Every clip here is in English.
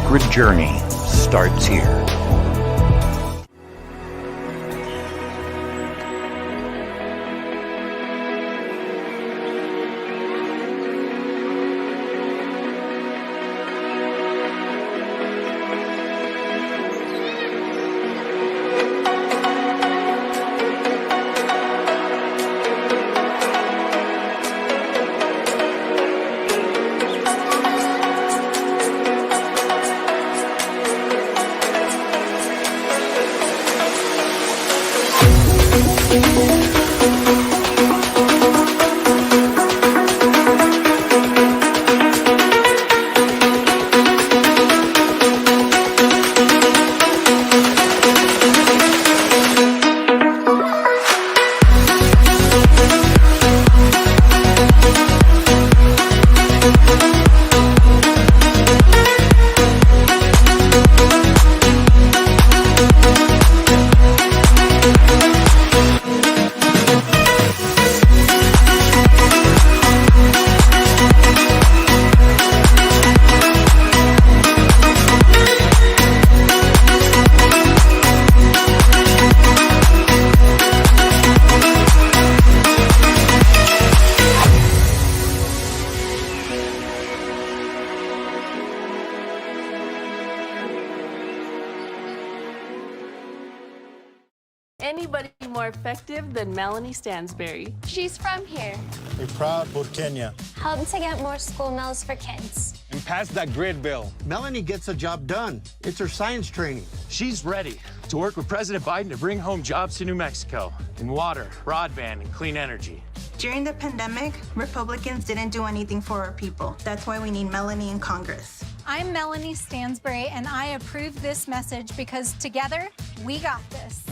sacred journey starts here. Anybody more effective than Melanie Stansbury? She's from here. A proud Burkenya. Helped to get more school meals for kids. And pass that grid bill. Melanie gets a job done. It's her science training. She's ready to work with President Biden to bring home jobs to New Mexico in water, broadband, and clean energy. During the pandemic, Republicans didn't do anything for our people. That's why we need Melanie in Congress. I'm Melanie Stansbury, and I approve this message because together, we got this.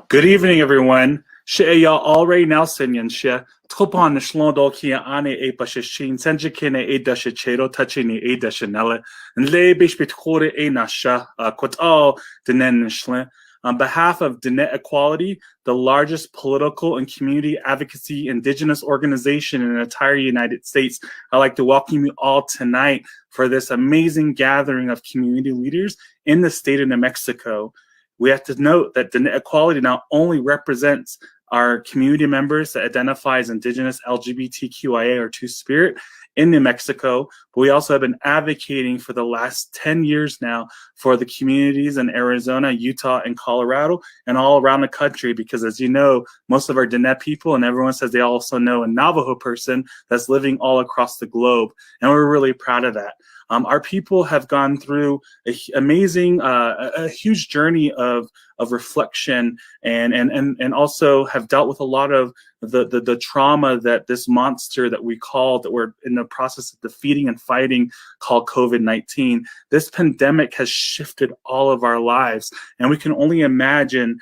Good evening, everyone. She'eya already Nelson yan she tupon shlondo kia ane e pashishin senjikine e dashechero touchini e dashanella and le bishbit e nasha quatal denen shle. On behalf of Diné Equality, the largest political and community advocacy indigenous organization in the entire United States, I'd like to welcome you all tonight for this amazing gathering of community leaders in the state of New Mexico. We have to note that Diné Equality not only represents our community members that identify as Indigenous, LGBTQIA, or Two-Spirit in New Mexico, but we also have been advocating for the last 10 years now for the communities in Arizona, Utah, and Colorado, and all around the country, because as you know, most of our Diné people, and everyone says they also know a Navajo person that's living all across the globe, and we're really proud of that. Our people have gone through a huge journey of reflection and also have dealt with a lot of the trauma that this monster that we're in the process of defeating and fighting called COVID-19. This pandemic has shifted all of our lives, and we can only imagine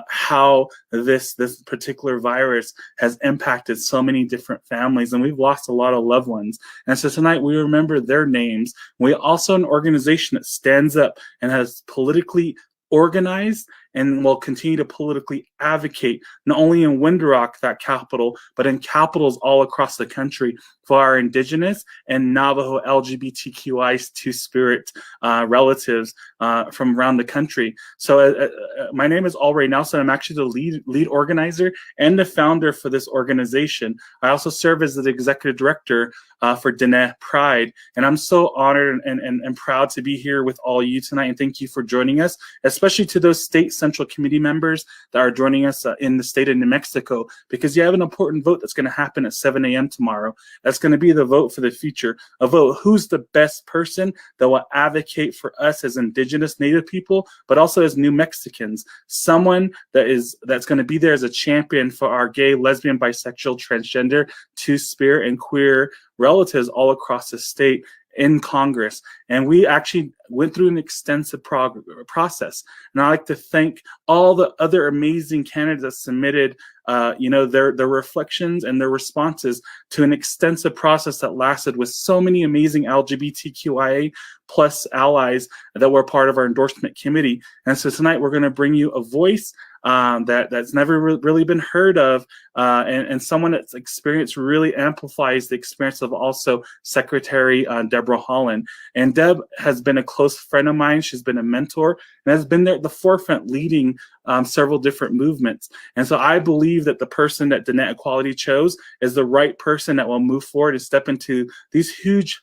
how this particular virus has impacted so many different families, and we've lost a lot of loved ones. And so tonight we remember their names. We also an organization that stands up and has politically organized and will continue to politically advocate, not only in Window Rock, that capital, but in capitals all across the country for our Indigenous and Navajo LGBTQI Two-Spirit relatives from around the country. So my name is Alray Nelson. I'm actually the lead organizer and the founder for this organization. I also serve as the executive director for Diné Pride, and I'm so honored and proud to be here with all you tonight, and thank you for joining us, especially to those state central committee members that are joining us in the state of New Mexico, because you have an important vote that's going to happen at 7 a.m. tomorrow. That's going to be the vote for the future, a vote who's the best person that will advocate for us as Indigenous Native people, but also as New Mexicans, someone that's going to be there as a champion for our gay, lesbian, bisexual, transgender, Two-Spirit, and queer relatives all across the state in Congress. And we actually went through an extensive process. And I'd like to thank all the other amazing candidates that submitted their reflections and their responses to an extensive process that lasted with so many amazing LGBTQIA plus allies that were part of our endorsement committee. And so tonight we're going to bring you a voice that's never really been heard of, and someone that's experience really amplifies the experience of also Secretary Debra Haaland. And Deb has been a close friend of mine. She's been a mentor and has been there at the forefront leading several different movements. And so I believe that the person that Diné Equality chose is the right person that will move forward and step into these huge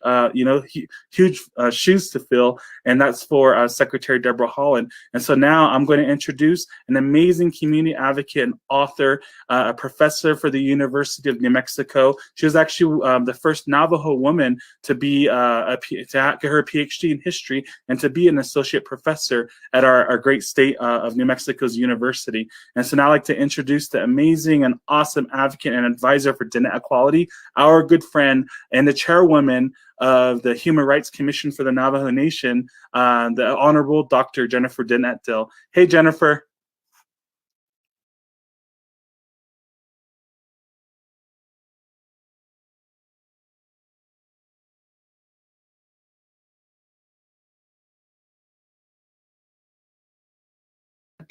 shoes to fill, and that's for Secretary Debra Haaland. And so now I'm going to introduce an amazing community advocate and author, a professor for the University of New Mexico. She was actually the first Navajo woman to be to get her PhD in history and to be an associate professor at our great state of New Mexico's university. And so now I'd like to introduce the amazing and awesome advocate and advisor for Diné Equality, our good friend and the chairwoman of the Human Rights Commission for the Navajo Nation, the Honorable Dr. Jennifer Dinnett-Dill. Hey, Jennifer.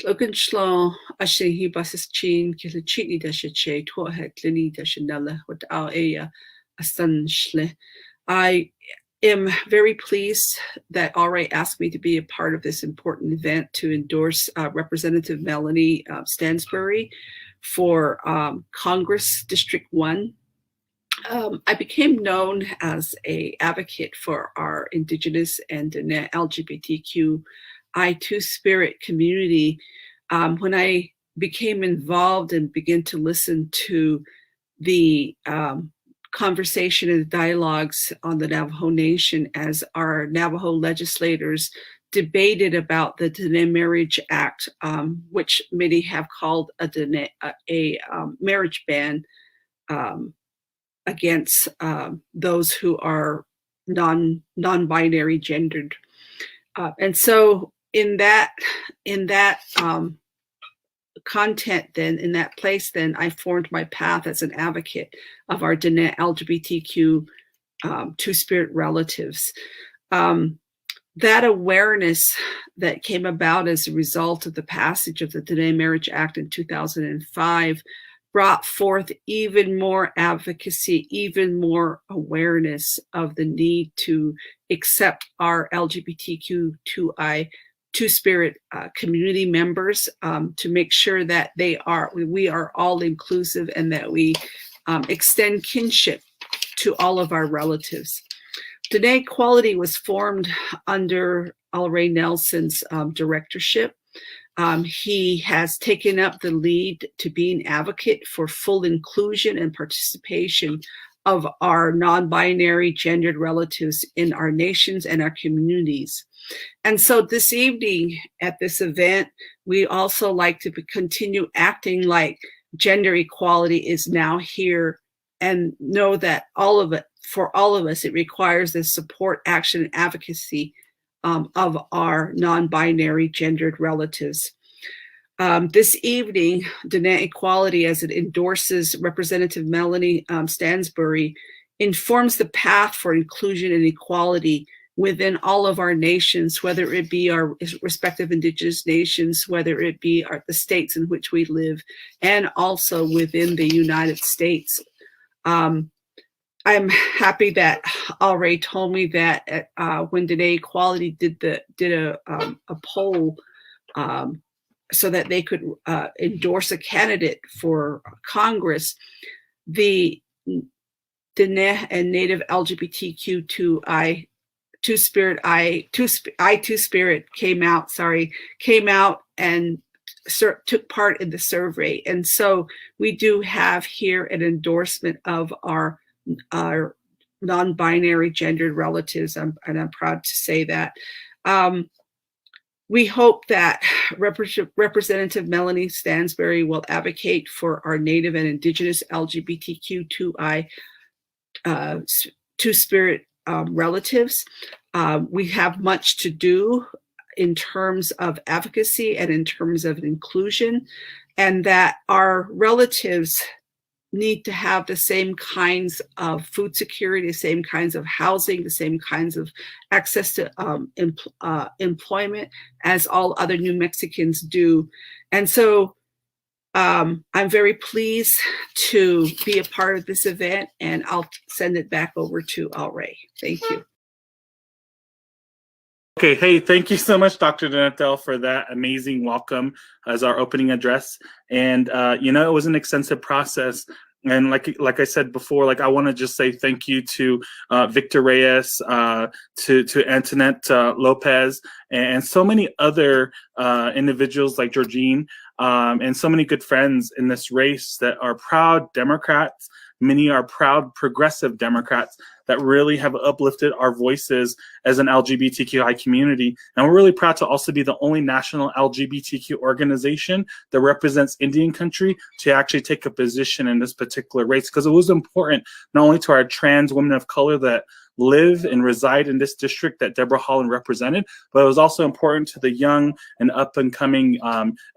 Loganslaw Ashe Basis Chin Kilachini Dashe Twahet Lini Dashanella with our aya Astanshle. I am very pleased that RA asked me to be a part of this important event to endorse Representative Melanie Stansbury for Congress District 1. I became known as an advocate for our Indigenous and LGBTQI Two-Spirit community when I became involved and began to listen to the conversation and dialogues on the Navajo Nation as our Navajo legislators debated about the Diné Marriage Act, which many have called a marriage ban against those who are non-binary gendered. And so in that content then, in that place then, I formed my path as an advocate of our Diné LGBTQ Two-Spirit relatives. That awareness that came about as a result of the passage of the Diné Marriage Act in 2005 brought forth even more advocacy, even more awareness of the need to accept our LGBTQ2I Two-Spirit community members, to make sure that we are all inclusive and that we extend kinship to all of our relatives. Diné Equality was formed under Al Ray Nelson's directorship. He has taken up the lead to be an advocate for full inclusion and participation of our non-binary gendered relatives in our nations and our communities. And so this evening at this event, we also like to continue acting like gender equality is now here, and know that for all of us, it requires the support, action, and advocacy of our non-binary gendered relatives. This evening, Diné Equality, as it endorses Representative Melanie Stansbury, informs the path for inclusion and equality within all of our nations, whether it be our respective Indigenous nations, whether it be the states in which we live, and also within the United States. I'm happy that Al Ray told me that when Diné Equality did a poll so that they could endorse a candidate for Congress, the Diné and Native LGBTQ2I Two-Spirit came out and took part in the survey. And so we do have here an endorsement of our non-binary gendered relatives, and I'm proud to say that. We hope that Representative Melanie Stansbury will advocate for our Native and Indigenous LGBTQ2I Two-Spirit relatives. we have much to do in terms of advocacy and in terms of inclusion, and that our relatives need to have the same kinds of food security, the same kinds of housing, the same kinds of access to employment as all other New Mexicans do. And so I'm very pleased to be a part of this event, and I'll send it back over to Al Ray. Thank you. Okay, hey, thank you so much, Dr. Donatel, for that amazing welcome as our opening address. And you know, it was an extensive process. And like I said before, like I want to just say thank you to Victor Reyes, to Antoinette Lopez, and so many other individuals like Georgine, and so many good friends in this race that are proud Democrats. Many are proud progressive Democrats that really have uplifted our voices as an LGBTQI community. And we're really proud to also be the only national LGBTQ organization that represents Indian country to actually take a position in this particular race, because it was important not only to our trans women of color that live and reside in this district that Debra Haaland represented, but it was also important to the young and up and coming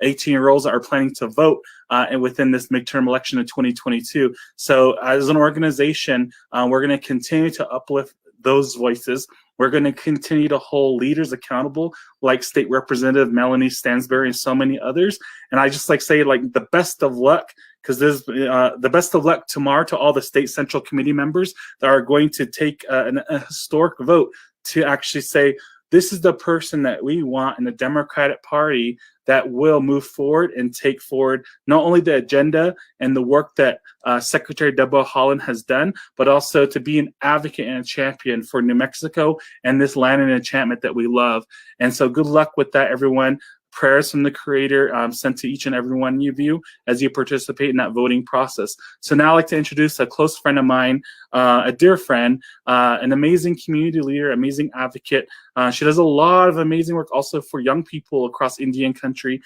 18-year-olds that are planning to vote and within this midterm election of 2022. So as an organization, we're going to continue to uplift those voices. We're going to continue to hold leaders accountable like State Representative Melanie Stansbury and so many others. And I just like say like the best of luck, because there's the best of luck tomorrow to all the state central committee members that are going to take a historic vote to actually say, this is the person that we want in the Democratic Party that will move forward and take forward not only the agenda and the work that Secretary Debra Haaland has done, but also to be an advocate and a champion for New Mexico and this land and enchantment that we love. And so good luck with that, everyone. Prayers from the Creator sent to each and every one of you as you participate in that voting process. So now I'd like to introduce a close friend of mine, a dear friend, an amazing community leader, amazing advocate. She does a lot of amazing work also for young people across Indian country.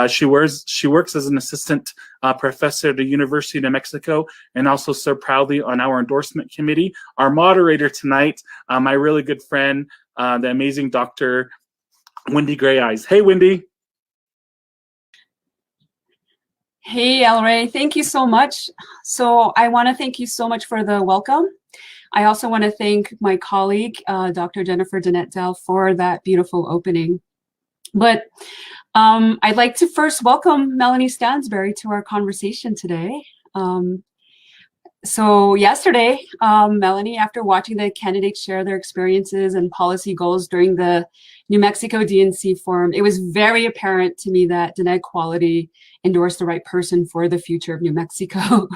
She works as an assistant professor at the University of New Mexico and also served proudly on our endorsement committee. Our moderator tonight, my really good friend, the amazing Dr. Wendy Gray Eyes. Hey, Wendy. Hey, El Rey, thank you so much. So I want to thank you so much for the welcome. I also want to thank my colleague, Dr. Jennifer Donatel, for that beautiful opening. But I'd like to first welcome Melanie Stansbury to our conversation today. So yesterday, Melanie, after watching the candidates share their experiences and policy goals during the New Mexico DNC forum, it was very apparent to me that Diné Equality endorsed the right person for the future of New Mexico.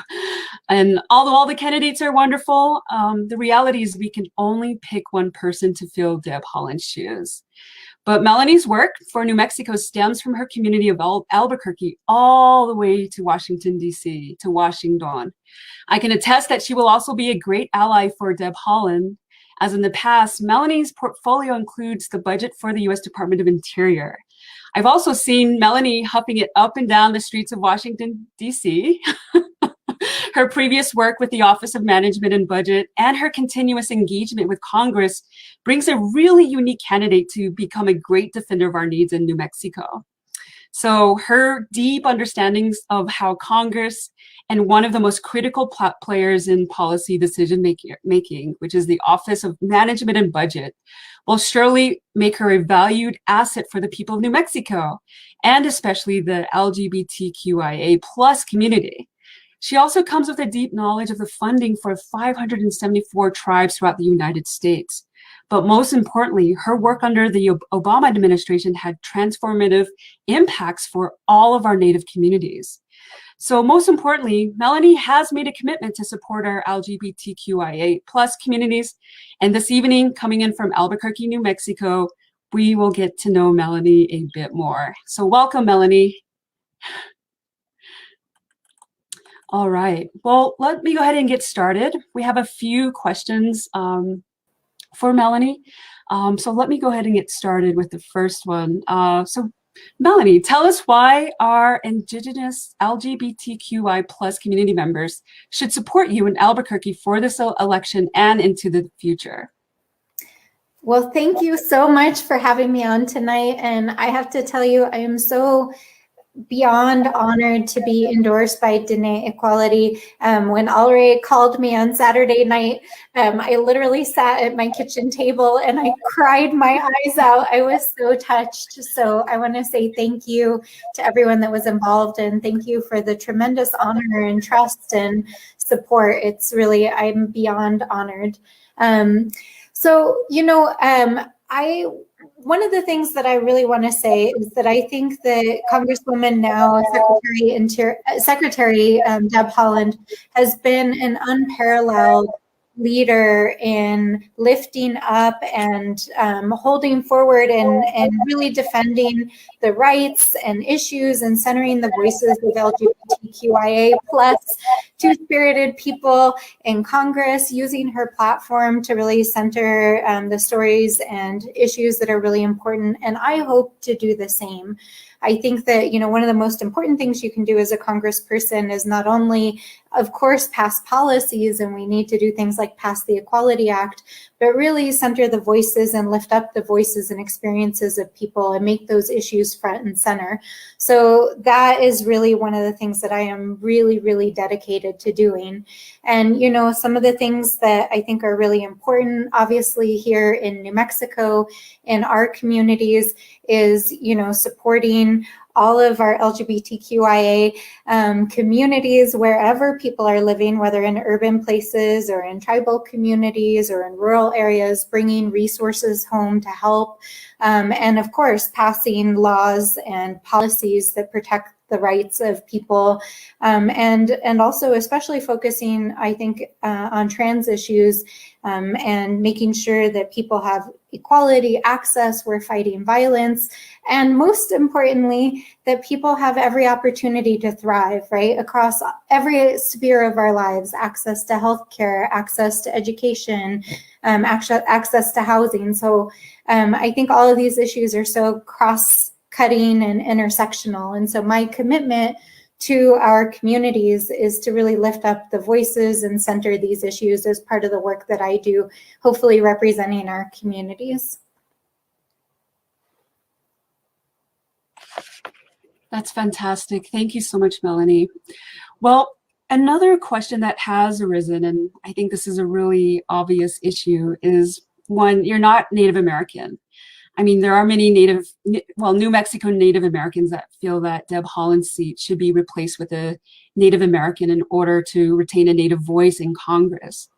And although all the candidates are wonderful, the reality is we can only pick one person to fill Deb Haaland's shoes. But Melanie's work for New Mexico stems from her community of Albuquerque all the way to Washington, D.C., to Washington. I can attest that she will also be a great ally for Deb Haaland, as in the past, Melanie's portfolio includes the budget for the U.S. Department of Interior. I've also seen Melanie huffing it up and down the streets of Washington, D.C. Her previous work with the Office of Management and Budget and her continuous engagement with Congress brings a really unique candidate to become a great defender of our needs in New Mexico. So her deep understandings of how Congress and one of the most critical players in policy decision making, which is the Office of Management and Budget, will surely make her a valued asset for the people of New Mexico, and especially the LGBTQIA plus community. She also comes with a deep knowledge of the funding for 574 tribes throughout the United States. But most importantly, her work under the Obama administration had transformative impacts for all of our Native communities. So most importantly, Melanie has made a commitment to support our LGBTQIA plus communities. And this evening, coming in from Albuquerque, New Mexico, we will get to know Melanie a bit more. So welcome, Melanie. All right, well, let me go ahead and get started. We have a few questions for Melanie. So let me go ahead and get started with the first one. So Melanie, tell us why our Indigenous LGBTQI plus community members should support you in Albuquerque for this election and into the future. Well, thank you so much for having me on tonight. And I have to tell you, I am so beyond honored to be endorsed by Diné Equality. When Alray called me on Saturday night, I literally sat at my kitchen table and I cried my eyes out. I was so touched. So I want to say thank you to everyone that was involved, and thank you for the tremendous honor and trust and support. It's really, I'm beyond honored. One of the things that I really want to say is that I think that Congresswoman, now Secretary Deb Haaland, has been an unparalleled leader in lifting up and holding forward and really defending the rights and issues and centering the voices of LGBTQIA plus two-spirited people in Congress, using her platform to really center the stories and issues that are really important. And I hope to do the same. I think that, one of the most important things you can do as a congressperson is not only, of course, pass policies, and we need to do things like pass the Equality Act, but really center the voices and lift up the voices and experiences of people and make those issues front and center. So that is really one of the things that I am really, really dedicated to doing. And, some of the things that I think are really important, obviously here in New Mexico, in our communities, is, supporting all of our LGBTQIA communities wherever people are living, whether in urban places or in tribal communities or in rural areas, bringing resources home to help. And of course, passing laws and policies that protect the rights of people, and also especially focusing, I think, on trans issues, and making sure that people have equality, access, we're fighting violence, and most importantly, that people have every opportunity to thrive, right? Across every sphere of our lives, access to healthcare, access to education, access to housing. So I think all of these issues are so cross-cutting and intersectional. And so my commitment to our communities is to really lift up the voices and center these issues as part of the work that I do, hopefully representing our communities. That's fantastic. Thank you so much, Melanie. Well, another question that has arisen, and I think this is a really obvious issue, is one, you're not Native American. I mean, there are many New Mexico Native Americans that feel that Deb Haaland's seat should be replaced with a Native American in order to retain a Native voice in Congress.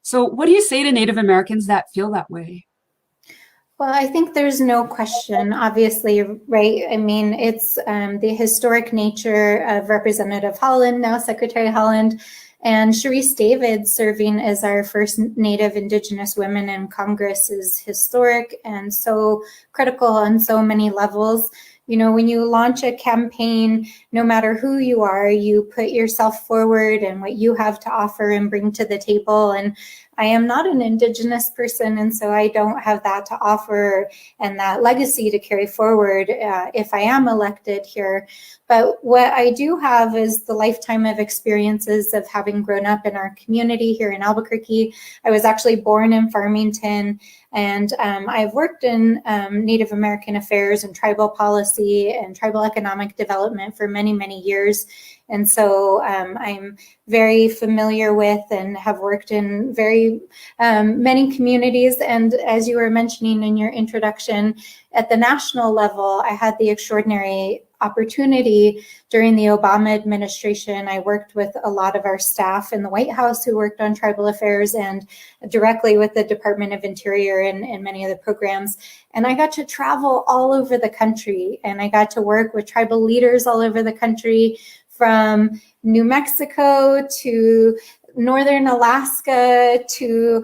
So what do you say to Native Americans that feel that way? Well, I think there's no question, obviously, right? I mean, it's the historic nature of Representative Haaland, now Secretary Haaland, and Sharice David serving as our first Native Indigenous women in Congress is historic and so critical on so many levels. When you launch a campaign, no matter who you are, you put yourself forward and what you have to offer and bring to the table. And I am not an Indigenous person, and so I don't have that to offer and that legacy to carry forward if I am elected here. But what I do have is the lifetime of experiences of having grown up in our community here in Albuquerque. I was actually born in Farmington, and I've worked in Native American affairs and tribal policy and tribal economic development for many, many years. And so I'm very familiar with and have worked in very many communities. And as you were mentioning in your introduction, at the national level, I had the extraordinary opportunity during the Obama administration. I worked with a lot of our staff in the White House who worked on tribal affairs and directly with the Department of Interior and many of the programs. And I got to travel all over the country, and I got to work with tribal leaders all over the country, from New Mexico to Northern Alaska to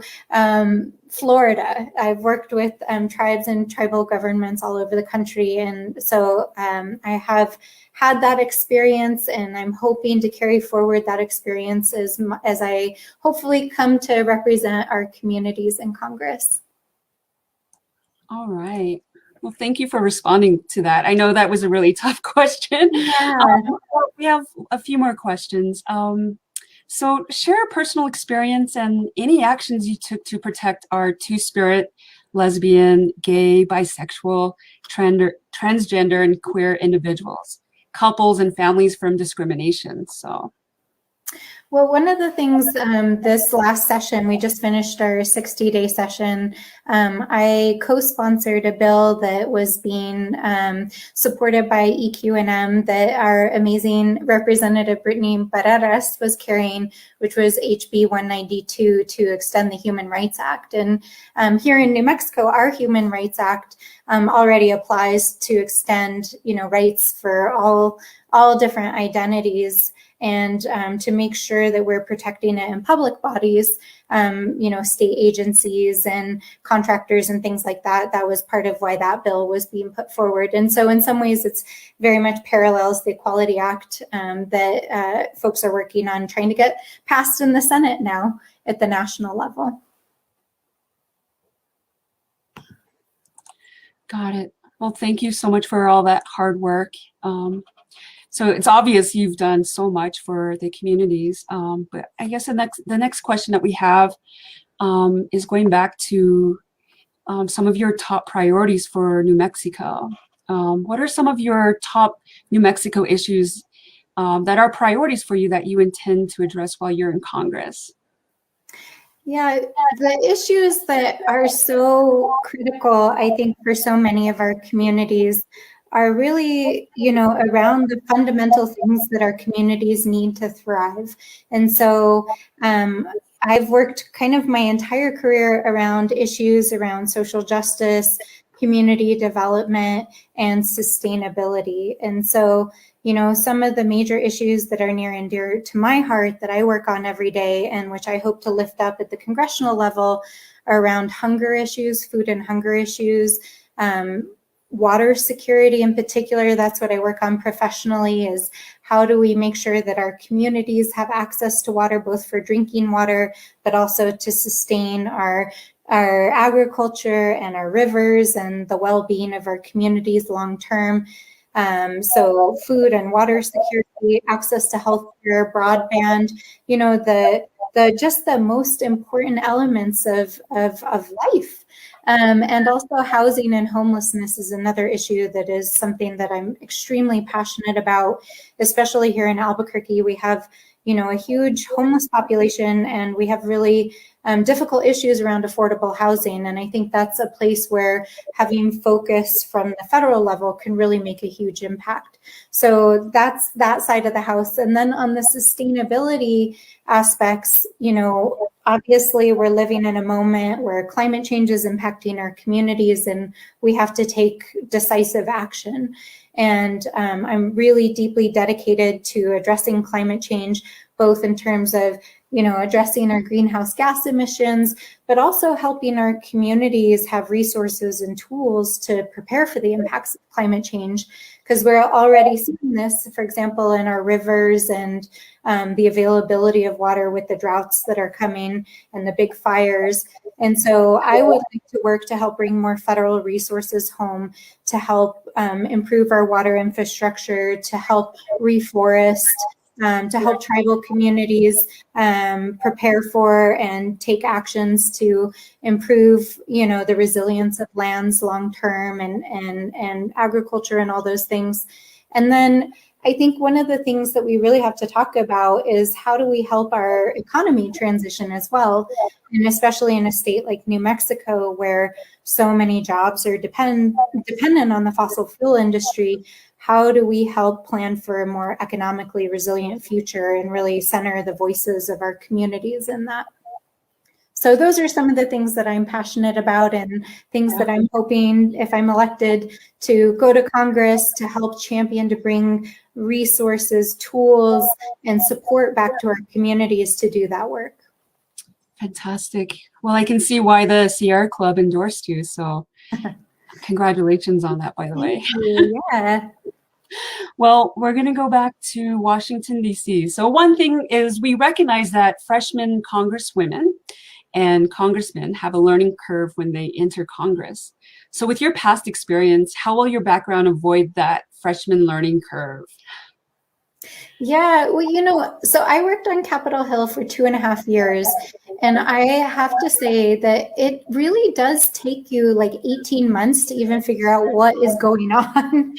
Florida. I've worked with tribes and tribal governments all over the country. And so I have had that experience, and I'm hoping to carry forward that experience as I hopefully come to represent our communities in Congress. All right. Well, thank you for responding to that. I know that was a really tough question. Yeah. We have a few more questions. So share a personal experience and any actions you took to protect our two-spirit lesbian, gay, bisexual, transgender, and queer individuals, couples, and families from discrimination. So. Well, one of the things this last session, we just finished our 60-day session. I co-sponsored a bill that was being supported by EQ&M that our amazing Representative Brittany Barreras was carrying, which was HB 192 to extend the Human Rights Act. And here in New Mexico, our Human Rights Act already applies to extend, rights for all different identities, and to make sure that we're protecting it in public bodies, state agencies and contractors and things like that. That was part of why that bill was being put forward. And so in some ways, it's very much parallels the Equality Act that folks are working on trying to get passed in the Senate now at the national level. Got it. Well, thank you so much for all that hard work. So it's obvious you've done so much for the communities, but I guess the next question that we have is going back to some of your top priorities for New Mexico. What are some of your top New Mexico issues that are priorities for you that you intend to address while you're in Congress? Yeah, the issues that are so critical, I think, for so many of our communities are really, around the fundamental things that our communities need to thrive. And so I've worked kind of my entire career around issues around social justice, community development, and sustainability. And so, some of the major issues that are near and dear to my heart that I work on every day, and which I hope to lift up at the congressional level, are around hunger issues, food and hunger issues, water security in particular. That's what I work on professionally, is how do we make sure that our communities have access to water, both for drinking water, but also to sustain our agriculture and our rivers and the well-being of our communities long term. So food and water security, access to healthcare, broadband, the most important elements of life. And also housing and homelessness is another issue that is something that I'm extremely passionate about, especially here in Albuquerque. We have, a huge homeless population, and we have really difficult issues around affordable housing. And I think that's a place where having focus from the federal level can really make a huge impact. So that's that side of the house. And then on the sustainability aspects, obviously we're living in a moment where climate change is impacting our communities, and we have to take decisive action. And I'm really deeply dedicated to addressing climate change, both in terms of, addressing our greenhouse gas emissions, but also helping our communities have resources and tools to prepare for the impacts of climate change. Because we're already seeing this, for example, in our rivers and the availability of water with the droughts that are coming and the big fires. And so I would like to work to help bring more federal resources home, to help improve our water infrastructure, to help reforest, to help tribal communities prepare for and take actions to improve, the resilience of lands long term, and agriculture and all those things. And then I think one of the things that we really have to talk about is how do we help our economy transition as well, and especially in a state like New Mexico, where so many jobs are dependent on the fossil fuel industry. How do we help plan for a more economically resilient future and really center the voices of our communities in that? So those are some of the things that I'm passionate about, and things that I'm hoping, if I'm elected, to go to Congress to help champion, to bring resources, tools, and support back to our communities to do that work. Fantastic. Well, I can see why the Sierra Club endorsed you. So congratulations on that, by the way. Yeah. Well, we're going to go back to Washington, D.C. So one thing is, we recognize that freshman congresswomen and congressmen have a learning curve when they enter Congress. So with your past experience, how will your background avoid that freshman learning curve? Yeah, well, so I worked on Capitol Hill for 2.5 years, and I have to say that it really does take you like 18 months to even figure out what is going on.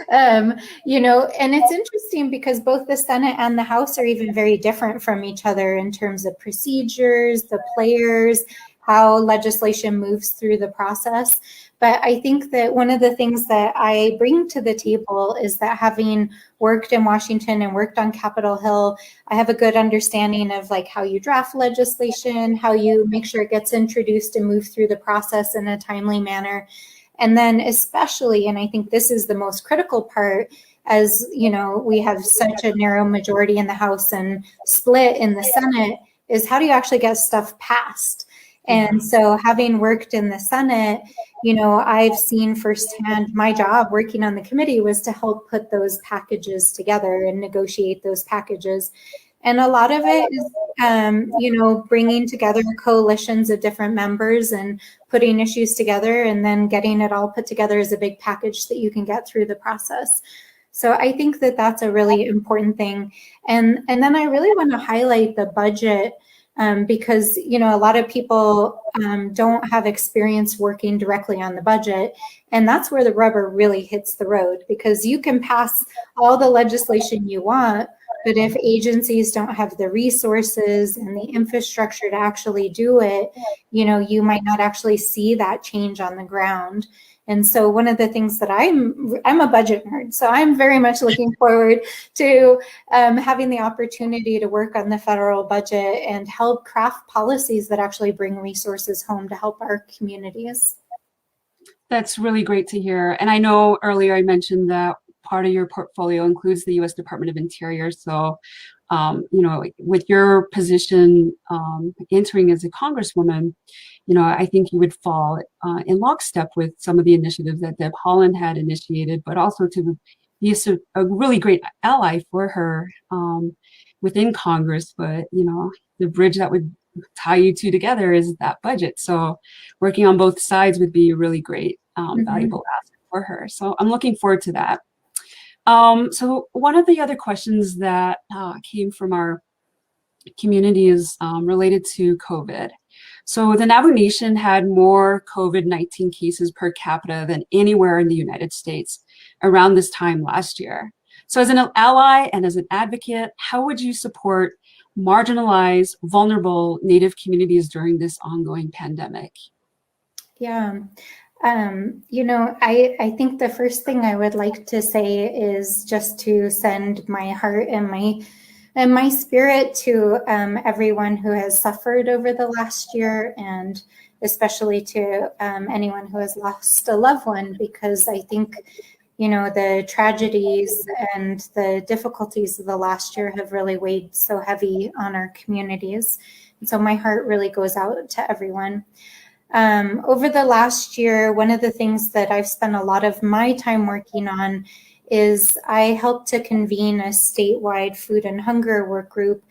And it's interesting because both the Senate and the House are even very different from each other in terms of procedures, the players, how legislation moves through the process. But I think that one of the things that I bring to the table is that having worked in Washington and worked on Capitol Hill, I have a good understanding of like how you draft legislation, how you make sure it gets introduced and move through the process in a timely manner. And then especially, and I think this is the most critical part, as we have such a narrow majority in the House and split in the Senate, is how do you actually get stuff passed? And so having worked in the Senate, I've seen firsthand, my job working on the committee was to help put those packages together and negotiate those packages. And a lot of it is, bringing together coalitions of different members and putting issues together and then getting it all put together as a big package that you can get through the process. So I think that that's a really important thing. And then I really want to highlight the budget. Because, a lot of people don't have experience working directly on the budget. And that's where the rubber really hits the road, because you can pass all the legislation you want, but if agencies don't have the resources and the infrastructure to actually do it, you might not actually see that change on the ground. And so one of the things that I'm a budget nerd, so I'm very much looking forward to having the opportunity to work on the federal budget and help craft policies that actually bring resources home to help our communities. That's really great to hear. And I know earlier I mentioned that part of your portfolio includes the U.S. Department of Interior. So, with your position entering as a congresswoman, I think you would fall in lockstep with some of the initiatives that Deb Haaland had initiated, but also to be a really great ally for her within Congress. But, the bridge that would tie you two together is that budget. So working on both sides would be a really great, valuable asset for her. So I'm looking forward to that. So one of the other questions that came from our community is related to COVID. So the Navajo Nation had more COVID-19 cases per capita than anywhere in the United States around this time last year. So as an ally and as an advocate, how would you support marginalized, vulnerable Native communities during this ongoing pandemic? Yeah. I think the first thing I would like to say is just to send my heart and my spirit to everyone who has suffered over the last year, and especially to anyone who has lost a loved one, because I think, the tragedies and the difficulties of the last year have really weighed so heavy on our communities. And so my heart really goes out to everyone. Over the last year, one of the things that I've spent a lot of my time working on is I helped to convene a statewide food and hunger work group.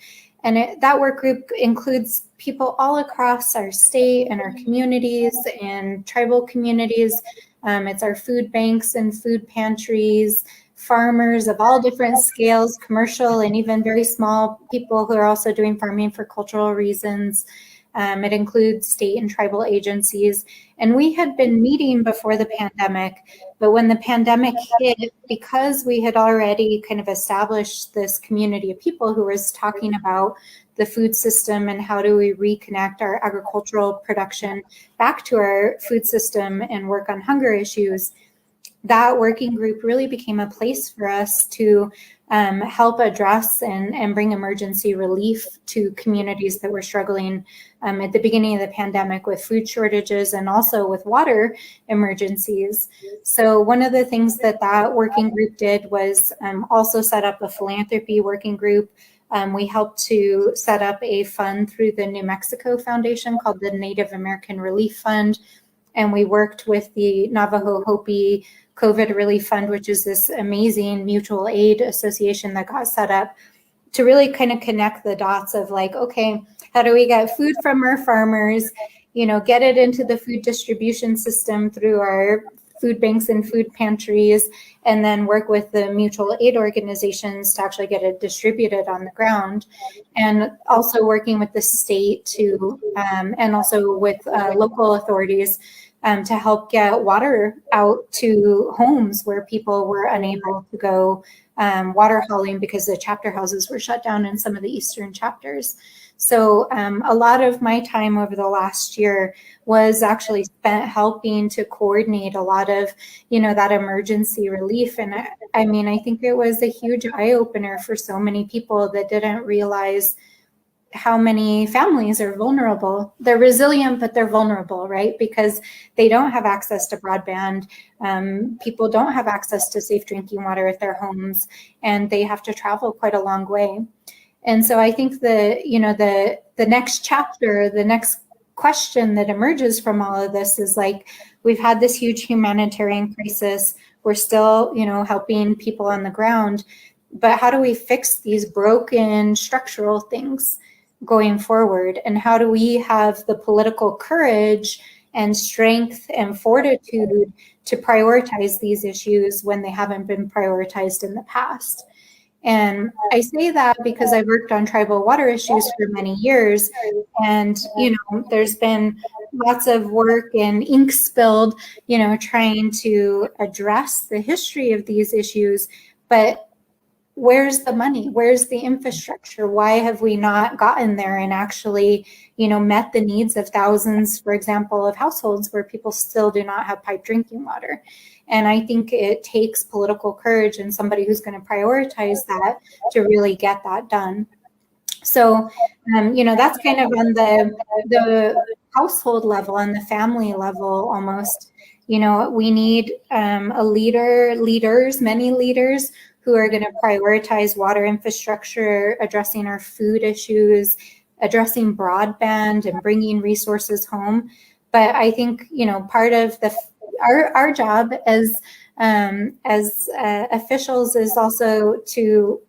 And that work group includes people all across our state and our communities and tribal communities. It's our food banks and food pantries, farmers of all different scales, commercial and even very small people who are also doing farming for cultural reasons. It includes state and tribal agencies. And we had been meeting before the pandemic, but when the pandemic hit, because we had already kind of established this community of people who was talking about the food system and how do we reconnect our agricultural production back to our food system and work on hunger issues, that working group really became a place for us to help address and bring emergency relief to communities that were struggling at the beginning of the pandemic with food shortages and also with water emergencies. So one of the things that working group did was also set up a philanthropy working group. We helped to set up a fund through the New Mexico Foundation called the Native American Relief Fund. And we worked with the Navajo Hopi COVID Relief Fund, which is this amazing mutual aid association that got set up to really kind of connect the dots of like, okay, how do we get food from our farmers, get it into the food distribution system through our food banks and food pantries, and then work with the mutual aid organizations to actually get it distributed on the ground. And also working with the state to, and also with local authorities to help get water out to homes where people were unable to go water hauling because the chapter houses were shut down in some of the eastern chapters. So a lot of my time over the last year was actually spent helping to coordinate a lot of, that emergency relief. And I mean, I think it was a huge eye opener for so many people that didn't realize how many families are vulnerable. They're resilient, but they're vulnerable, right? Because they don't have access to broadband. People don't have access to safe drinking water at their homes, and they have to travel quite a long way. And so I think the next chapter, the next question that emerges from all of this is like, we've had this huge humanitarian crisis. We're still, helping people on the ground, but how do we fix these broken structural things going forward? And how do we have the political courage and strength and fortitude to prioritize these issues when they haven't been prioritized in the past? And I say that because I've worked on tribal water issues for many years, and there's been lots of work and ink spilled, trying to address the history of these issues. But where's the money? Where's the infrastructure? Why have we not gotten there and actually, met the needs of thousands, for example, of households where people still do not have piped drinking water? And I think it takes political courage and somebody who's going to prioritize that to really get that done. So, that's kind of on the household level and the family level almost. We need many leaders who are going to prioritize water infrastructure, addressing our food issues, addressing broadband, and bringing resources home. But I think, part of our job as officials is also to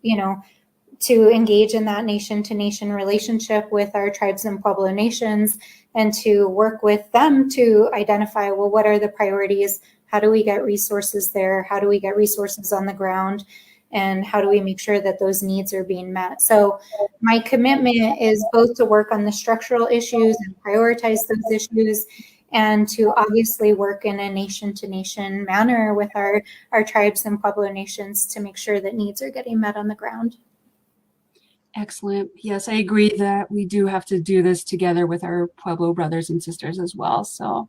engage in that nation-to-nation relationship with our tribes and Pueblo nations, and to work with them to identify, well, what are the priorities? How do we get resources there? How do we get resources on the ground? And how do we make sure that those needs are being met? So my commitment is both to work on the structural issues and prioritize those issues, and to obviously work in a nation-to-nation manner with our tribes and Pueblo nations to make sure that needs are getting met on the ground. Excellent. Yes, I agree that we do have to do this together with our Pueblo brothers and sisters as well. So,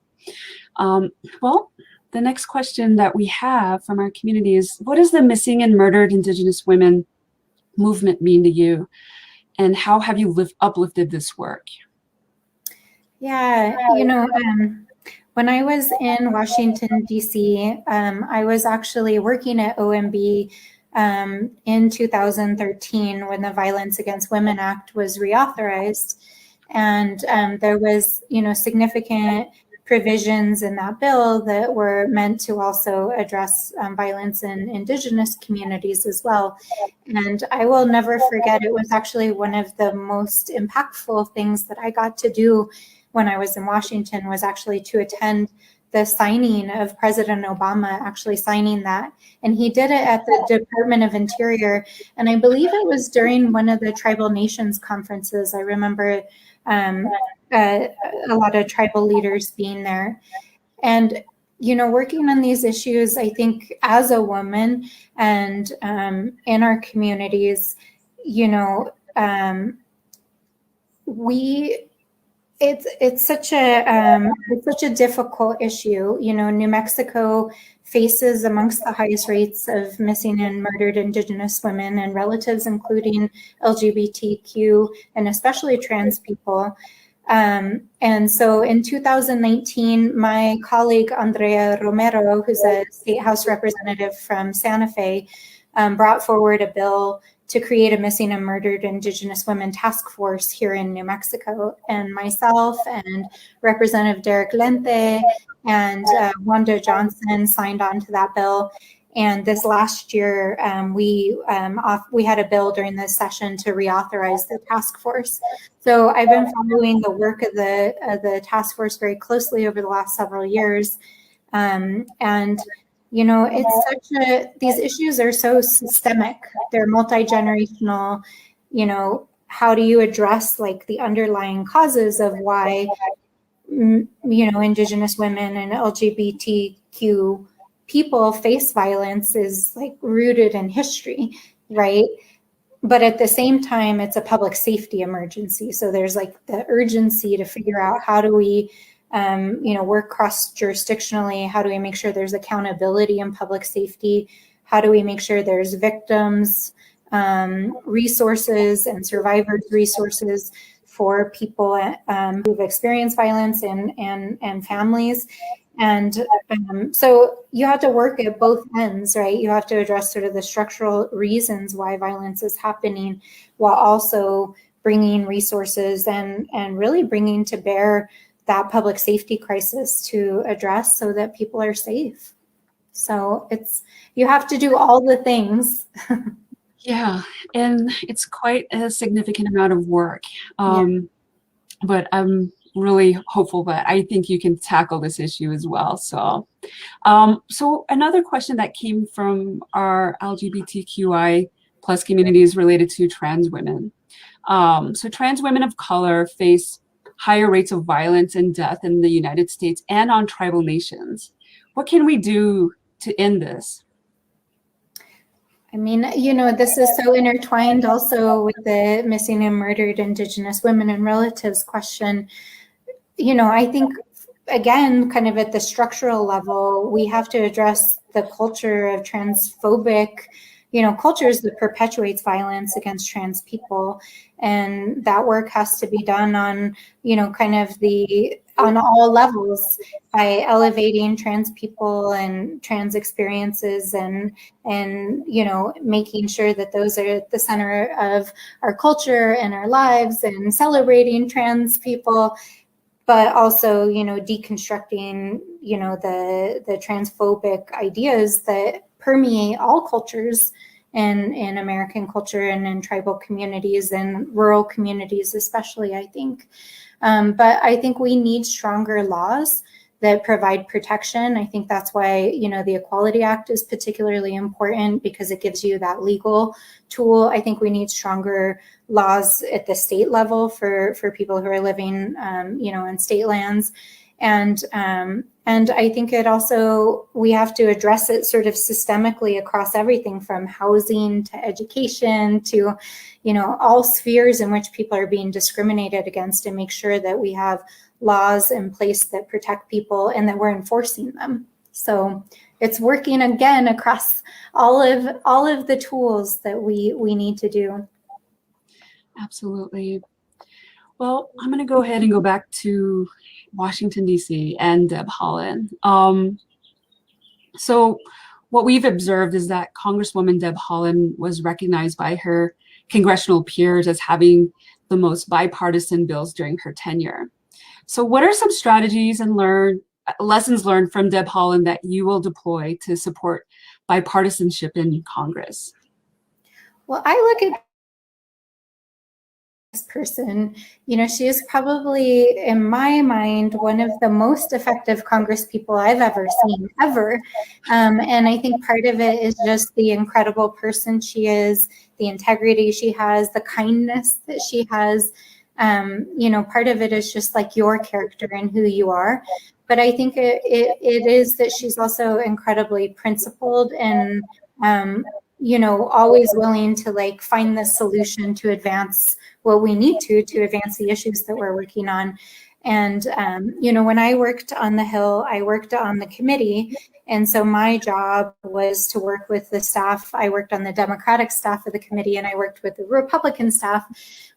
well, the next question that we have from our community is, what does the Missing and Murdered Indigenous Women movement mean to you? And how have you uplifted this work? Yeah, when I was in Washington, D.C., I was actually working at OMB in 2013 when the Violence Against Women Act was reauthorized. And there was, significant provisions in that bill that were meant to also address violence in Indigenous communities as well. And I will never forget, it was actually one of the most impactful things that I got to do when I was in Washington, was actually to attend the signing of President Obama actually signing that. And he did it at the Department of Interior. And I believe it was during one of the Tribal Nations conferences. I remember a lot of tribal leaders being there. And, working on these issues, I think as a woman and in our communities, it's such a difficult issue. New Mexico faces amongst the highest rates of missing and murdered Indigenous women and relatives, including LGBTQ and especially trans people. And so in 2019, my colleague Andrea Romero, who's a state house representative from Santa Fe, brought forward a bill to create a missing and murdered Indigenous women task force here in New Mexico. And myself and Representative Derek Lente and Wanda Johnson signed on to that bill. And this last year, we had a bill during this session to reauthorize the task force. So I've been following the work of the task force very closely over the last several years. And it's these issues are so systemic. They're multi-generational. How do you address like the underlying causes of why, Indigenous women and LGBTQ people face violence is like rooted in history, right? But at the same time, it's a public safety emergency. So there's like the urgency to figure out how do we work cross-jurisdictionally? How do we make sure there's accountability in public safety? How do we make sure there's victims resources and survivors resources for people who've experienced violence and families? And so you have to work at both ends, right? You have to address sort of the structural reasons why violence is happening, while also bringing resources and really bringing to bear that public safety crisis to address so that people are safe. So you have to do all the things. Yeah, and it's quite a significant amount of work. But I'm really hopeful that I think you can tackle this issue as well. So, so another question that came from our LGBTQI plus communities related to trans women. So trans women of color face higher rates of violence and death in the United States and on tribal nations. What can we do to end this? I mean, this is so intertwined also with the missing and murdered Indigenous women and relatives question. I think, again, kind of at the structural level, we have to address the culture of transphobic, cultures that perpetuates violence against trans people. And that work has to be done on, on all levels, by elevating trans people and trans experiences and making sure that those are at the center of our culture and our lives, and celebrating trans people, but also, deconstructing, the transphobic ideas that permeate all cultures in American culture and in tribal communities and rural communities, especially, I think. But I think we need stronger laws that provide protection. I think that's why, the Equality Act is particularly important, because it gives you that legal tool. I think we need stronger laws at the state level for people who are living, in state lands. And I think we have to address it sort of systemically across everything from housing to education to, all spheres in which people are being discriminated against, and make sure that we have laws in place that protect people and that we're enforcing them. So it's working again across all of the tools that we need to do. Absolutely. Well, I'm going to go ahead and go back to Washington, D.C. and Deb Haaland. So what we've observed is that Congresswoman Deb Haaland was recognized by her congressional peers as having the most bipartisan bills during her tenure. So what are some strategies and lessons learned from Deb Haaland that you will deploy to support bipartisanship in Congress? Well, I look at this person, she is probably, in my mind, one of the most effective Congress people I've ever seen, ever. And I think part of it is just the incredible person she is, the integrity she has, the kindness that she has. Part of it is just like your character and who you are. But I think it is that she's also incredibly principled and, always willing to find the solution to advance what we need to advance the issues that we're working on. And, when I worked on the Hill, I worked on the committee. And so my job was to work with the staff. I worked on the Democratic staff of the committee, and I worked with the Republican staff,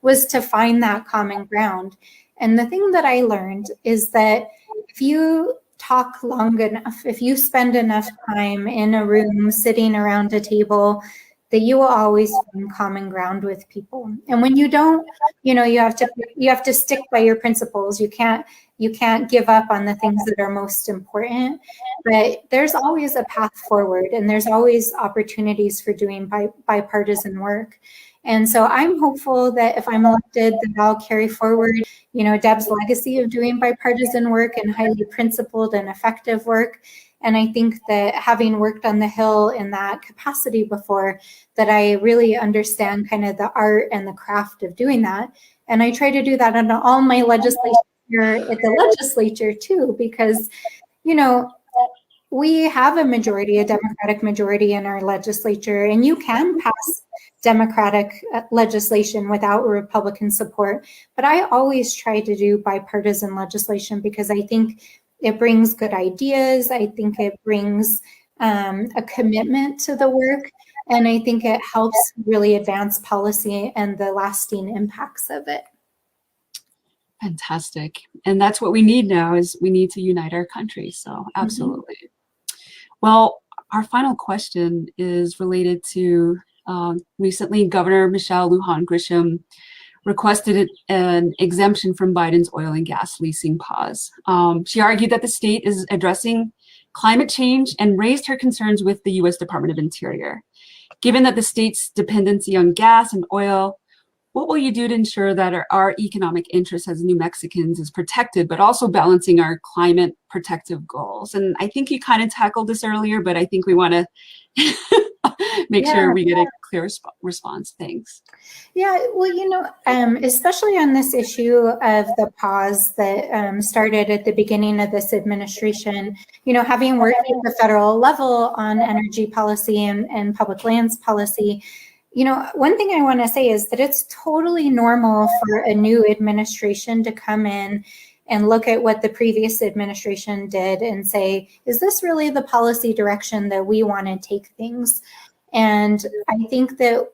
was to find that common ground. And the thing that I learned is that if you talk long enough, if you spend enough time in a room sitting around a table, that you will always find common ground with people. And when you don't, you have to stick by your principles. You can't give up on the things that are most important, but there's always a path forward, and there's always opportunities for doing bipartisan work. And so I'm hopeful that if I'm elected, that I'll carry forward, Deb's legacy of doing bipartisan work and highly principled and effective work. And I think that having worked on the Hill in that capacity before, that I really understand kind of the art and the craft of doing that. And I try to do that on all my legislation here at the legislature too, because, we have a Democratic majority in our legislature, and you can pass Democratic legislation without Republican support. But I always try to do bipartisan legislation because I think it brings good ideas. I think it brings a commitment to the work. And I think it helps really advance policy and the lasting impacts of it. Fantastic. And that's what we need now, is we need to unite our country. So absolutely. Well, our final question is related to recently Governor Michelle Lujan Grisham requested an exemption from Biden's oil and gas leasing pause. She argued that the state is addressing climate change and raised her concerns with the U.S. Department of Interior. Given that the state's dependency on gas and oil, what will you do to ensure that our economic interests as New Mexicans is protected, but also balancing our climate protective goals? And I think you kind of tackled this earlier, but I think we want to make sure we get a clear response. Thanks. Yeah, well, especially on this issue of the pause that started at the beginning of this administration, having worked at the federal level on energy policy and public lands policy, one thing I want to say is that it's totally normal for a new administration to come in and look at what the previous administration did and say, is this really the policy direction that we want to take things? And I think that,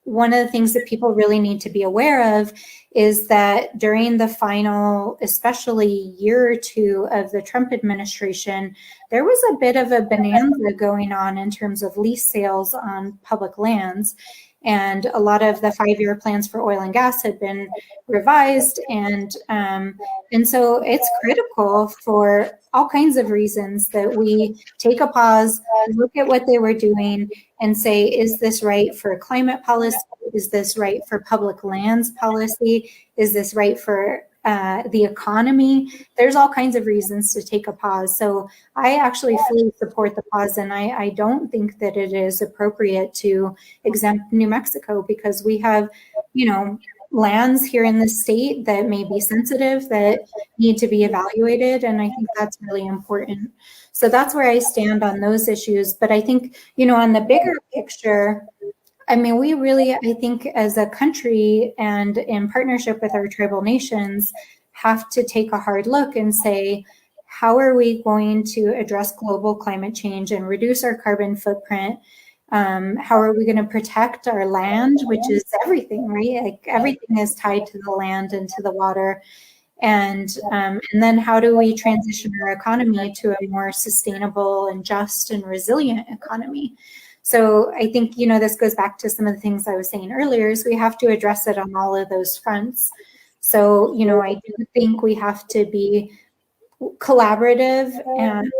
one of the things that people really need to be aware of is that during the final, especially year or two of the Trump administration, there was a bit of a bonanza going on in terms of lease sales on public lands. And a lot of the 5-year plans for oil and gas had been revised. And so it's critical for all kinds of reasons that we take a pause, look at what they were doing and say, is this right for climate policy? Is this right for public lands policy? Is this right for the economy? There's all kinds of reasons to take a pause. So I actually fully support the pause, and I don't think that it is appropriate to exempt New Mexico because we have, lands here in the state that may be sensitive, that need to be evaluated, and I think that's really important. So that's where I stand on those issues. But I think, on the bigger picture, we really, I think as a country and in partnership with our tribal nations, have to take a hard look and say, how are we going to address global climate change and reduce our carbon footprint? How are we going to protect our land, which is everything, right? Like everything is tied to the land and to the water. And then how do we transition our economy to a more sustainable and just and resilient economy? So I think, this goes back to some of the things I was saying earlier, is we have to address it on all of those fronts. So, I do think we have to be collaborative and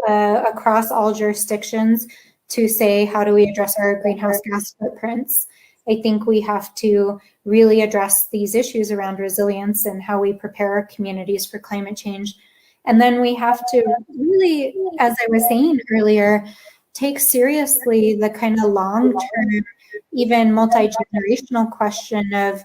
across all jurisdictions to say, how do we address our greenhouse gas footprints? I think we have to really address these issues around resilience and how we prepare our communities for climate change. And then we have to really, as I was saying earlier, take seriously the kind of long-term, even multi-generational question of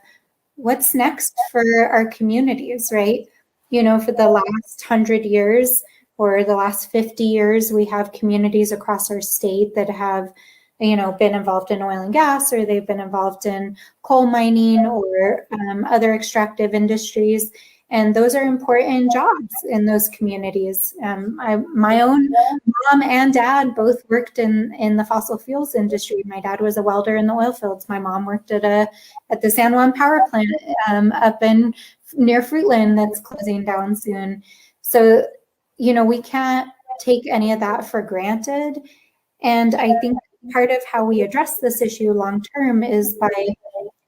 what's next for our communities, right? For the last 100 years or the last 50 years, we have communities across our state that have, been involved in oil and gas, or they've been involved in coal mining or other extractive industries. And those are important jobs in those communities. My own mom and dad both worked in the fossil fuels industry. My dad was a welder in the oil fields. My mom worked at the San Juan power plant up in near Fruitland that's closing down soon. So, we can't take any of that for granted. And I think part of how we address this issue long term is by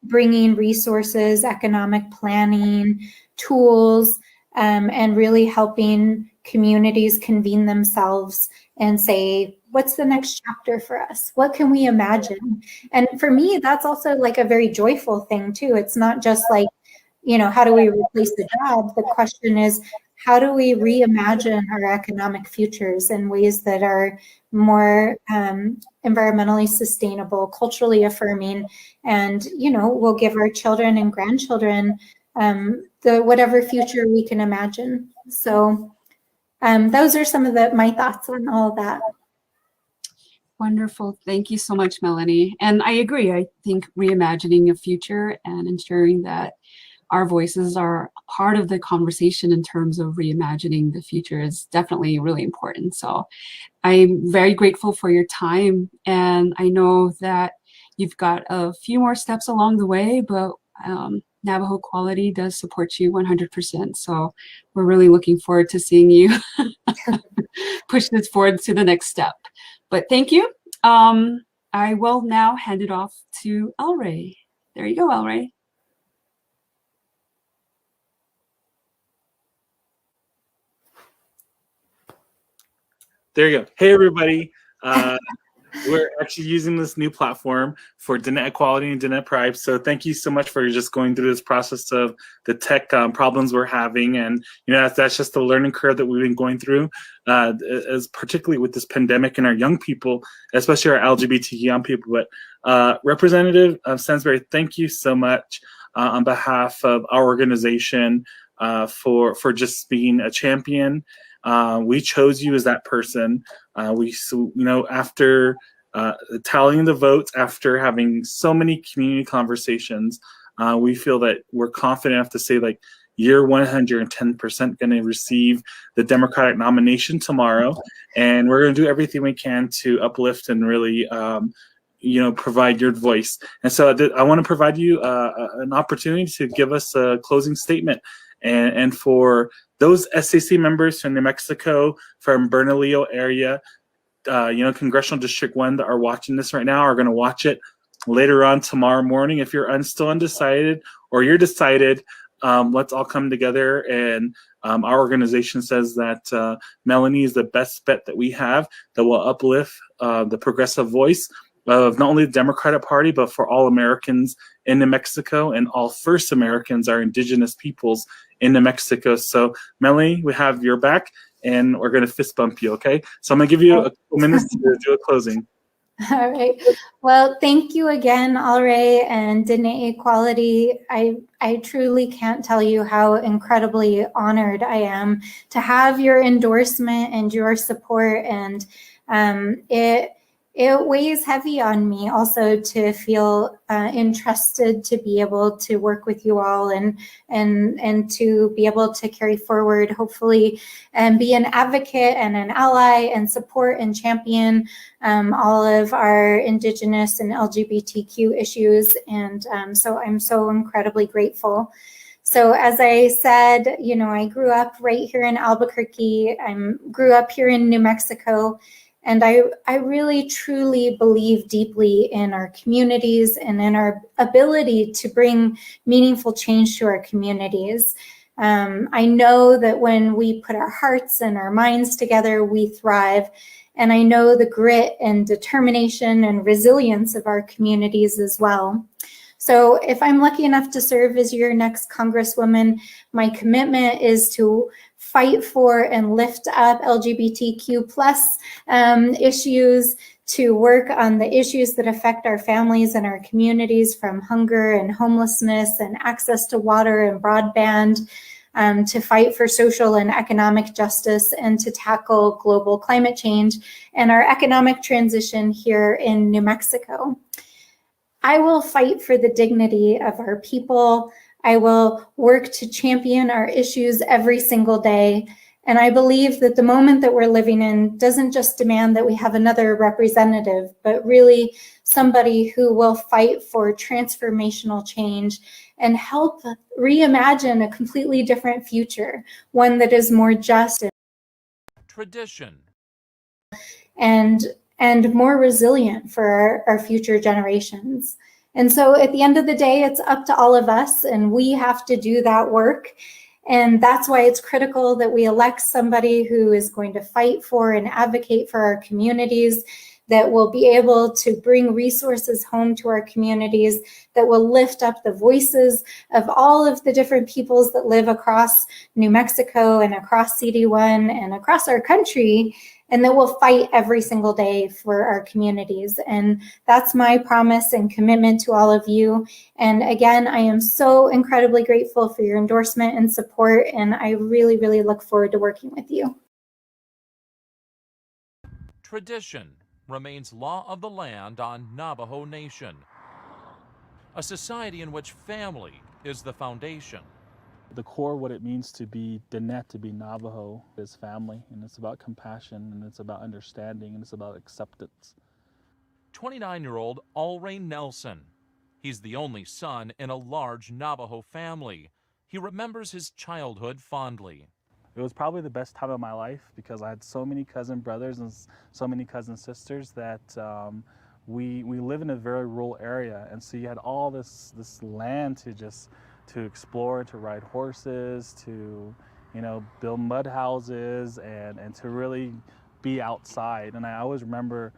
bringing resources, economic planning, tools, and really helping communities convene themselves and say, what's the next chapter for us? What can we imagine? And for me, that's also like a very joyful thing too. It's not just like, how do we replace the job? The question is, how do we reimagine our economic futures in ways that are more environmentally sustainable, culturally affirming, and will give our children and grandchildren the whatever future we can imagine. So those are some of my thoughts on all of that. Wonderful. Thank you so much, Melanie. And I agree. I think reimagining a future and ensuring that our voices are part of the conversation in terms of reimagining the future is definitely really important. So I'm very grateful for your time. And I know that you've got a few more steps along the way, but Navajo Equality does support you 100%. So we're really looking forward to seeing you push this forward to the next step. But thank you. I will now hand it off to El Ray. There you go, El Ray. There you go. Hey, everybody. We're actually using this new platform for Diné Equality and Diné Pride. So thank you so much for just going through this process of the tech problems we're having. And, that's just the learning curve that we've been going through, as particularly with this pandemic and our young people, especially our LGBTQ young people. But Representative Stansbury, thank you so much on behalf of our organization for just being a champion. We chose you as that person. After tallying the votes, after having so many community conversations, we feel that we're confident enough to say, like, you're 110% going to receive the Democratic nomination tomorrow, and we're going to do everything we can to uplift and really provide your voice. And so I want to provide you an opportunity to give us a closing statement. And for those SAC members from New Mexico, from Bernalillo area, Congressional District 1 that are watching this right now are going to watch it later on tomorrow morning. If you're still undecided or you're decided, let's all come together. And our organization says that Melanie is the best bet that we have that will uplift the progressive voice of not only the Democratic Party, but for all Americans in New Mexico and all First Americans, our indigenous peoples in New Mexico. So Melanie, we have your back and we're going to fist bump you, okay? So I'm going to give you a couple minutes to do a closing. All right. Well, thank you again, El Ray and Diné Equality. I truly can't tell you how incredibly honored I am to have your endorsement and your support. And it weighs heavy on me also to feel entrusted to be able to work with you all and to be able to carry forward, hopefully, and be an advocate and an ally and support and champion all of our Indigenous and LGBTQ issues. And so I'm so incredibly grateful. So as I said, I grew up right here in Albuquerque. I grew up here in New Mexico. And I really, truly believe deeply in our communities and in our ability to bring meaningful change to our communities. I know that when we put our hearts and our minds together, we thrive. And I know the grit and determination and resilience of our communities as well. So if I'm lucky enough to serve as your next Congresswoman, my commitment is to fight for and lift up LGBTQ plus issues, to work on the issues that affect our families and our communities, from hunger and homelessness and access to water and broadband, to fight for social and economic justice, and to tackle global climate change and our economic transition here in New Mexico. I will fight for the dignity of our people. I will work to champion our issues every single day. And I believe that the moment that we're living in doesn't just demand that we have another representative, but really somebody who will fight for transformational change and help reimagine a completely different future, one that is more just Tradition. and more resilient for our future generations. And so at the end of the day, it's up to all of us, and we have to do that work. And that's why it's critical that we elect somebody who is going to fight for and advocate for our communities, that will be able to bring resources home to our communities, that will lift up the voices of all of the different peoples that live across New Mexico and across CD1 and across our country, and that will fight every single day for our communities. And that's my promise and commitment to all of you. And again, I am so incredibly grateful for your endorsement and support, and I really, really look forward to working with you. Tradition remains law of the land on Navajo Nation, a society in which family is the foundation. The core, what it means to be Diné, to be Navajo, is family, and it's about compassion, and it's about understanding, and it's about acceptance. 29-year-old Alray Nelson. He's the only son in a large Navajo family. He remembers his childhood fondly. It was probably the best time of my life because I had so many cousin brothers and so many cousin sisters that we live in a very rural area, and so you had all this land to explore, to ride horses, to build mud houses, and to really be outside. And I always remember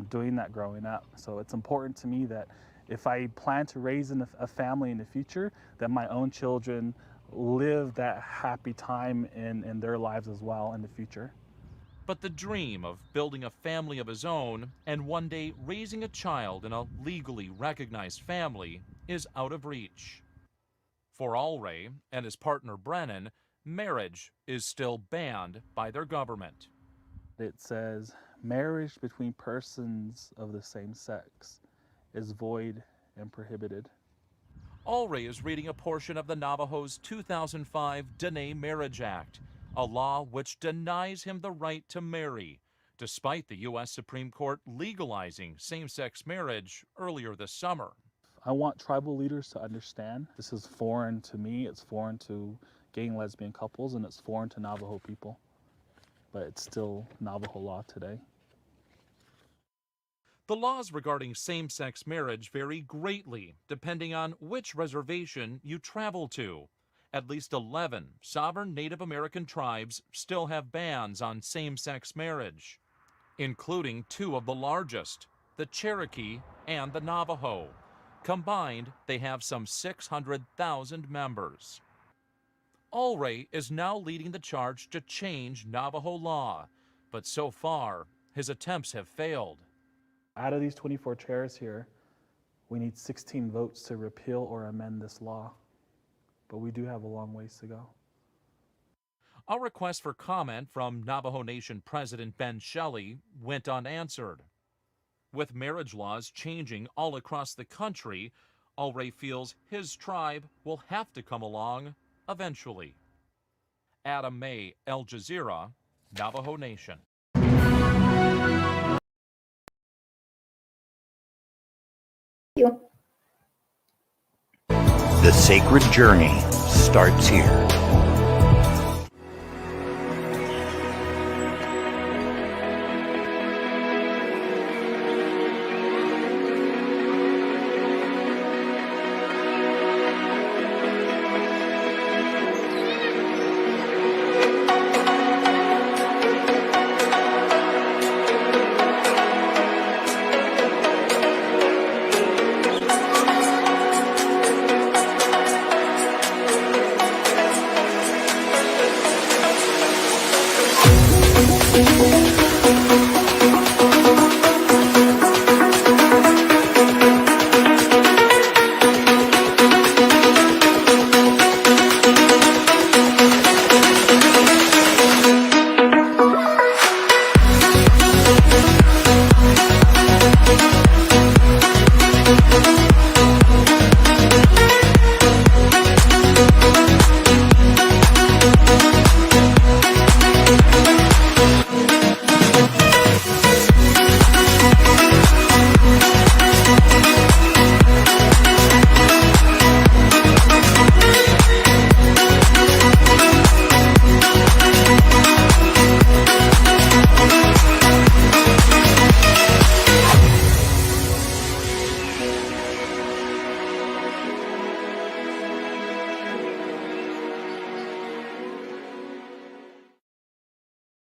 doing that growing up. So it's important to me that if I plan to raise a family in the future, that my own children live that happy time in their lives as well in the future. But the dream of building a family of his own and one day raising a child in a legally recognized family is out of reach. For Alray and his partner Brennan, marriage is still banned by their government. It says, marriage between persons of the same sex is void and prohibited. Alray is reading a portion of the Navajo's 2005 Diné Marriage Act, a law which denies him the right to marry, despite the U.S. Supreme Court legalizing same-sex marriage earlier this summer. I want tribal leaders to understand this is foreign to me, it's foreign to gay and lesbian couples, and it's foreign to Navajo people. But it's still Navajo law today. The laws regarding same-sex marriage vary greatly depending on which reservation you travel to. At least 11 sovereign Native American tribes still have bans on same-sex marriage, including two of the largest, the Cherokee and the Navajo. Combined, they have some 600,000 members. Alray is now leading the charge to change Navajo law, but so far, his attempts have failed. Out of these 24 chairs here, we need 16 votes to repeal or amend this law, but we do have a long ways to go. Our request for comment from Navajo Nation President Ben Shelley went unanswered. With marriage laws changing all across the country, Alray feels his tribe will have to come along eventually. Adam May, Al Jazeera, Navajo Nation. The sacred journey starts here.